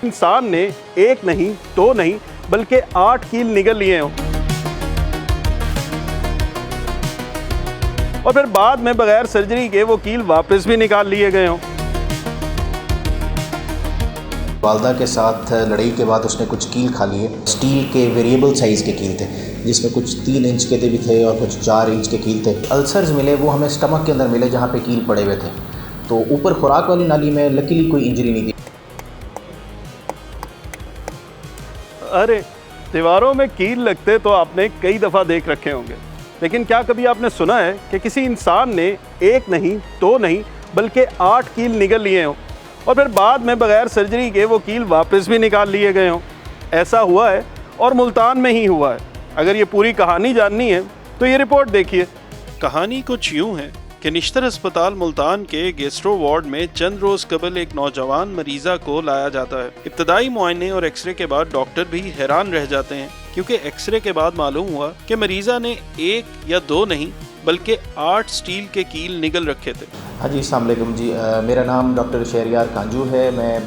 इंसान ने एक नहीं, दो नहीं, बल्कि 8 कील निगल लिए हों और फिर बाद में बगैर सर्जरी के वो कील वापस भी निकाल लिए गए हों। वालदा के साथ लड़ाई के बाद उसने कुछ कील खा लिए। स्टील के वेरिएबल साइज़ के कील थे, जिसमें कुछ 3 इंच के भी थे और कुछ 4 इंच के कील थे। अल्सर्स मिले, वो हमें स्टमक के अंदर मिले जहाँ पे कील पड़े हुए थे। तो ऊपर खुराक वाली नाली में लकीली कोई इंजरी नहीं थी। अरे, दीवारों में कील लगते तो आपने कई दफ़ा देख रखे होंगे, लेकिन क्या कभी आपने सुना है कि किसी इंसान ने एक नहीं, दो नहीं, बल्कि 8 कील निगल लिए हों और फिर बाद में बगैर सर्जरी के वो कील वापस भी निकाल लिए गए हों? ऐसा हुआ है और मुल्तान में ही हुआ है। अगर ये पूरी कहानी जाननी है तो ये रिपोर्ट देखिए। कहानी कुछ यूँ है कि निश्तर अस्पताल मुल्तान के गेस्ट्रो वार्ड में चंद रोज़ कबल एक नौजवान मरीज़ा को लाया जाता है। इब्तदाई मुआयने और एक्सरे के बाद डॉक्टर भी हैरान रह जाते हैं, क्योंकि एक्सरे के बाद मालूम हुआ कि मरीज़ा ने 1 या 2 नहीं बल्कि 8 स्टील के कील निगल रखे थे। हाँ जी, अस्सलाम वालेकुम जी। मेरा नाम डॉक्टर शहरियार कांजू है। मैं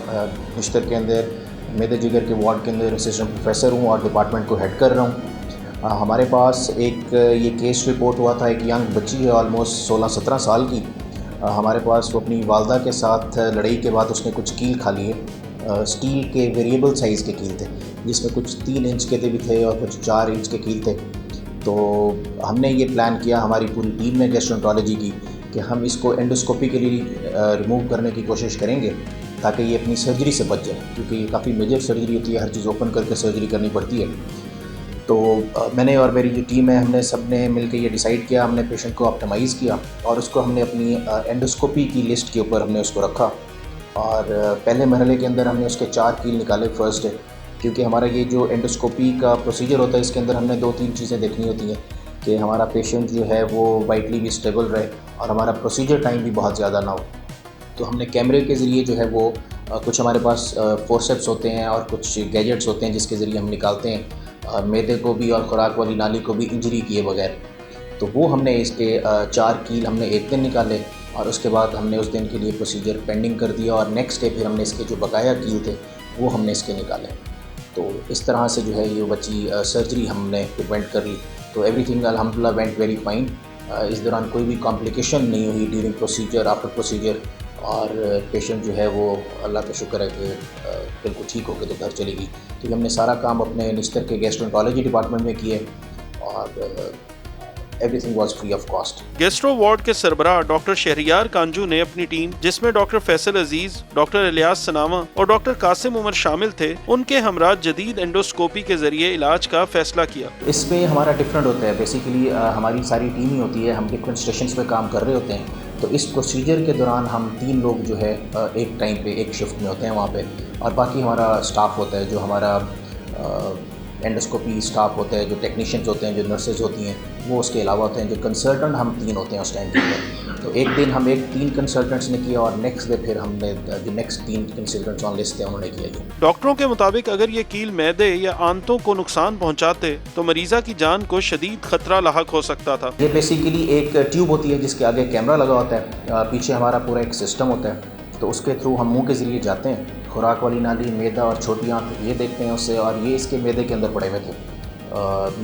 निश्तर के अंदर मेदे जिगर के वार्ड के अंदर असिस्टेंट प्रोफेसर हूँ और डिपार्टमेंट को हेड कर रहा हूँ। हमारे पास एक ये केस रिपोर्ट हुआ था। एक यंग बच्ची है, ऑलमोस्ट 16-17 साल की। हमारे पास वो अपनी वालदा के साथ लड़ाई के बाद उसने कुछ कील खा लिए। स्टील के वेरिएबल साइज़ के कील थे, जिसमें कुछ 3 इंच के भी थे और कुछ 4 इंच के कील थे। तो हमने ये प्लान किया, हमारी पूरी टीम ने गैस्ट्रोएंटरोलॉजी की, कि हम इसको एंडोस्कोपिकली रिमूव करने की कोशिश करेंगे ताकि ये अपनी सर्जरी से बच जाए, क्योंकि ये काफ़ी मेजर सर्जरी होती है, हर चीज़ ओपन करके सर्जरी करनी पड़ती है। तो मैंने और मेरी जो टीम है, हमने सब ने मिलकर ये डिसाइड किया। हमने पेशेंट को ऑप्टिमाइज़ किया और उसको हमने अपनी एंडोस्कोपी की लिस्ट के ऊपर हमने उसको रखा। और पहले मरहले के अंदर हमने उसके 4 कील निकाले फर्स्ट डे, क्योंकि हमारा ये जो एंडोस्कोपी का प्रोसीजर होता है, इसके अंदर हमने 2-3 चीज़ें देखनी होती हैं कि हमारा पेशेंट जो है वो वाइटली भी स्टेबल रहे और हमारा प्रोसीजर टाइम भी बहुत ज़्यादा ना हो। तो हमने कैमरे के ज़रिए जो है वो कुछ हमारे पास फोर्सेप्स होते हैं और कुछ गैजेट्स होते हैं जिसके ज़रिए हम निकालते हैं मैदे को भी और खुराक वाली नाली को भी इंजरी किए बगैर। तो वो हमने इसके 4 कील हमने एक दिन निकाले और उसके बाद हमने उस दिन के लिए प्रोसीजर पेंडिंग कर दिया और नेक्स्ट डे फिर हमने इसके जो बकाया कील थे वो हमने इसके निकाले। तो इस तरह से जो है ये बच्ची सर्जरी हमने प्रिवेंट कर ली। तो एवरीथिंग अल्हम्दुलिल्लाह वेंट वेरी फाइन। इस दौरान कोई भी कॉम्प्लिकेशन नहीं हुई ड्यूरिंग प्रोसीजर, आफ्टर प्रोसीजर। और पेशेंट जो है वो अल्लाह का शुक्र है कि बिल्कुल ठीक होकर तो घर चलेगी। तो हमने सारा काम अपने निश्तर के गैस्ट्रोएंटरोलॉजी डिपार्टमेंट में किए और everything was free of cost. Gastro ward के सरबराह डॉक्टर शहरियार कांजू ने अपनी टीम, जिसमें डॉक्टर फैसल अजीज, डॉक्टर इलियास सनामा और डॉक्टर कासिम उमर शामिल थे, उनके हमरा जदीद एंडोस्कोपी के जरिए इलाज का फैसला किया। इसमें हमारा डिफरेंट होता है। बेसिकली हमारी सारी टीम ही होती है, हम डिफरेंट स्टेशंस पे काम कर रहे होते हैं। तो इस प्रोसीजर के दौरान हम 3 लोग जो है एक टाइम पे एक शिफ्ट में होते हैं वहाँ पे, और बाकी हमारा स्टाफ होता है, जो हमारा एंडोस्कोपी स्टाफ होता है, जो टेक्नीशियंस होते हैं, जो नर्सेज होती हैं, वो उसके अलावा होते हैं। जो कंसल्टेंट हम 3 होते हैं उस टाइम के अंदर। तो एक दिन हम 3 कंसल्टेंट्स ने किया और नेक्स्ट डे फिर हमने जो नेक्स्ट 3 कंसल्टेंट्स ऑन लिस्ट थे उन्होंने किया। डॉक्टरों के मुताबिक अगर ये कील मैदे या आंतों को नुकसान पहुंचाते तो मरीज़ा की जान को शदीद खतरा लाहक हो सकता था। ये बेसिकली एक ट्यूब होती है जिसके आगे कैमरा लगा होता है, पीछे हमारा पूरा एक सिस्टम होता है। तो उसके थ्रू हम मुंह के ज़रिए जाते हैं, खुराक वाली नाली, मैदा और छोटी आंत ये देखते हैं उससे, और ये इसके मैदे के अंदर पड़े हुए थे।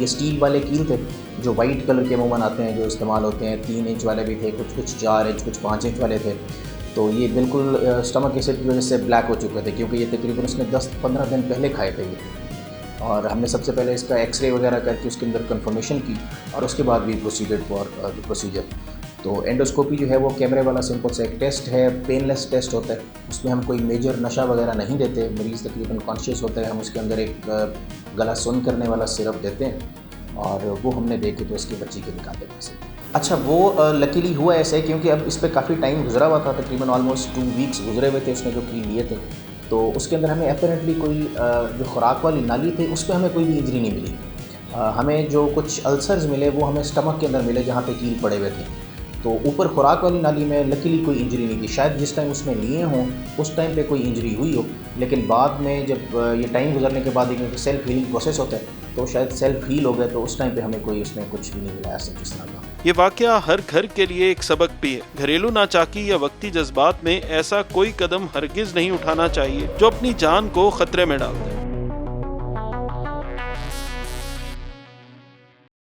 ये स्टील वाले कील थे जो वाइट कलर के अमूमन आते हैं, जो इस्तेमाल होते हैं। 3 इंच वाले भी थे, कुछ 4 इंच, कुछ 5 इंच वाले थे। तो ये बिल्कुल स्टमक एसिड की वजह से ब्लैक हो चुके थे, क्योंकि ये तकरीबन उसने 10-15 दिन पहले खाए थे ये। और हमने सबसे पहले इसका एक्सरे वगैरह करके उसके अंदर कंफर्मेशन की और उसके बाद भी प्रोसीजर फॉर द प्रोसीजर। तो एंडोस्कोपी जो है वो कैमरे वाला सिंपल सा एक टेस्ट है, पेनलेस टेस्ट होता है। उसमें हम कोई मेजर नशा वगैरह नहीं देते, मरीज़ तकरीबन कॉन्शियस होता है। हम उसके अंदर एक गला सुन करने वाला सिरप देते हैं और वो हमने दे के तो इसकी बच्ची के निकालते हैं से। अच्छा, वो लकीली हुआ ऐसे, क्योंकि अब इस पर काफ़ी टाइम गुजरा हुआ था, तकरीबन ऑलमोस्ट 2 वीक्स गुजरे हुए थे उसने जो कील लिए थे। तो उसके अंदर हमें अपेरेंटली कोई जो खुराक वाली नाली थी उस पर हमें कोई भी इंजरी नहीं मिली। हमें जो कुछ अल्सर्स मिले वो हमें स्टमक के अंदर मिले जहाँ पे कील पड़े हुए थे। तो ऊपर खुराक वाली नाली में लकीली कोई इंजरी नहीं थी। शायद जिस टाइम उसमें लिए हों उस टाइम पे कोई इंजरी हुई हो, लेकिन बाद में जब ये टाइम गुजरने के बाद एक सेल्फ हीलिंग प्रोसेस होता है, तो शायद सेल्फ हील हो गया, तो उस टाइम पे हमें कोई उसमें कुछ भी नहीं मिला ऐसा जिस तरह का। ये वाकया हर घर के लिए एक सबक भी है। घरेलू नाचाकी या वक्ती जज्बात में ऐसा कोई कदम हरगिज नहीं उठाना चाहिए जो अपनी जान को खतरे में डाल दे।